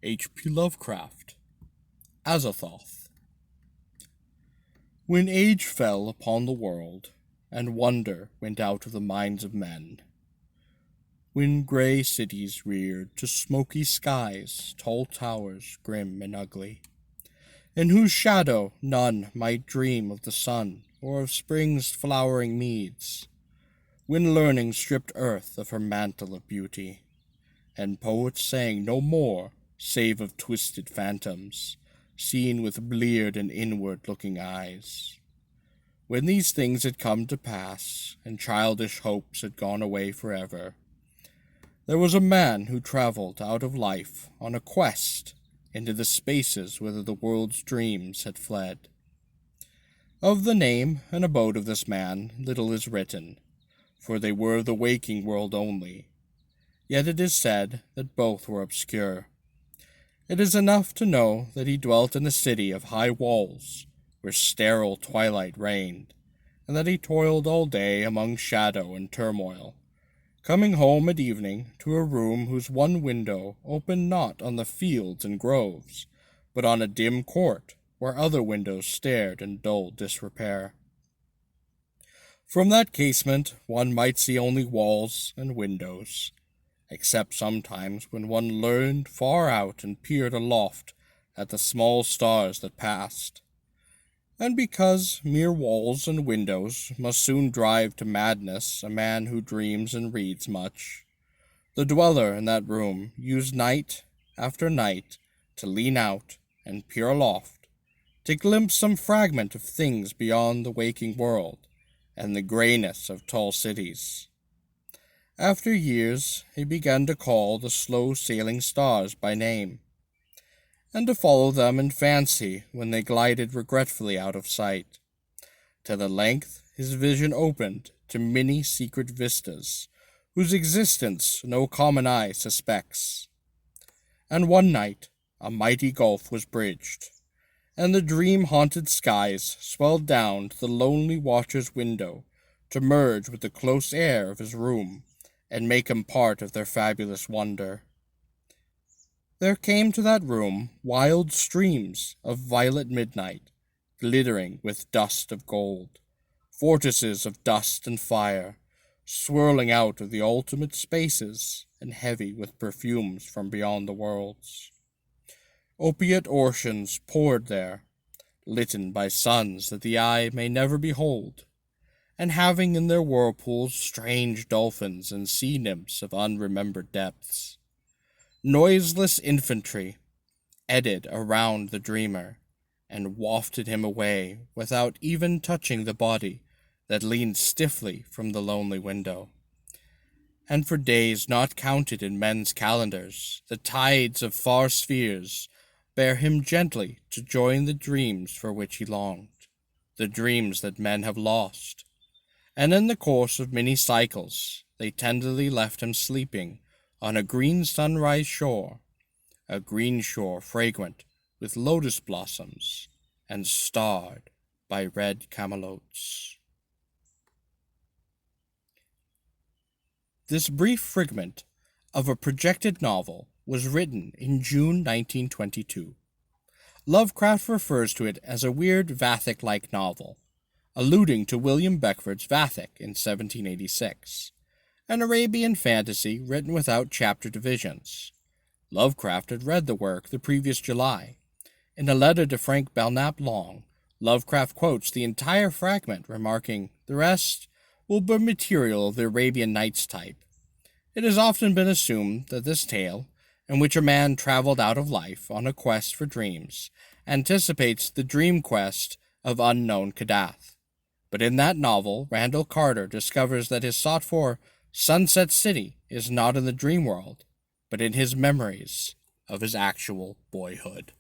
H.P. Lovecraft. Azathoth. When age fell upon the world, and wonder went out of the minds of men, when grey cities reared to smoky skies tall towers grim and ugly, in whose shadow none might dream of the sun or of spring's flowering meads, when learning stripped earth of her mantle of beauty, and poets sang no more save of twisted phantoms, seen with bleared and inward-looking eyes. When these things had come to pass, and childish hopes had gone away forever, there was a man who travelled out of life on a quest into the spaces whither the world's dreams had fled. Of the name and abode of this man little is written, for they were the waking world only, yet it is said that both were obscure. It is enough to know that he dwelt in a city of high walls, where sterile twilight reigned, and that he toiled all day among shadow and turmoil, coming home at evening to a room whose one window opened not on the fields and groves, but on a dim court where other windows stared in dull disrepair. From that casement one might see only walls and windows, except sometimes when one leaned far out and peered aloft at the small stars that passed. And because mere walls and windows must soon drive to madness a man who dreams and reads much, the dweller in that room used night after night to lean out and peer aloft, to glimpse some fragment of things beyond the waking world and the greyness of tall cities. After years, he began to call the slow-sailing stars by name, and to follow them in fancy when they glided regretfully out of sight, till at length his vision opened to many secret vistas, whose existence no common eye suspects. And one night a mighty gulf was bridged, and the dream-haunted skies swelled down to the lonely watcher's window to merge with the close air of his room, and make him part of their fabulous wonder. There came to that room wild streams of violet midnight, glittering with dust of gold, vortices of dust and fire, swirling out of the ultimate spaces and heavy with perfumes from beyond the worlds. Opiate oceans poured there, litten by suns that the eye may never behold, and having in their whirlpools strange dolphins and sea nymphs of unremembered depths. Noiseless infantry eddied around the dreamer, and wafted him away without even touching the body that leaned stiffly from the lonely window. And for days not counted in men's calendars, the tides of far spheres bear him gently to join the dreams for which he longed, the dreams that men have lost. And in the course of many cycles, they tenderly left him sleeping on a green sunrise shore, a green shore fragrant with lotus blossoms and starred by red camelotes. This brief fragment of a projected novel was written in June 1922. Lovecraft refers to it as a weird Vathek-like novel, alluding to William Beckford's Vathek in 1786, an Arabian fantasy written without chapter divisions. Lovecraft had read the work the previous July. In a letter to Frank Belknap Long, Lovecraft quotes the entire fragment, remarking, "The rest will be material of the Arabian Nights type." It has often been assumed that this tale, in which a man traveled out of life on a quest for dreams, anticipates the dream quest of unknown Kadath. But in that novel, Randall Carter discovers that his sought-for Sunset City is not in the dream world, but in his memories of his actual boyhood.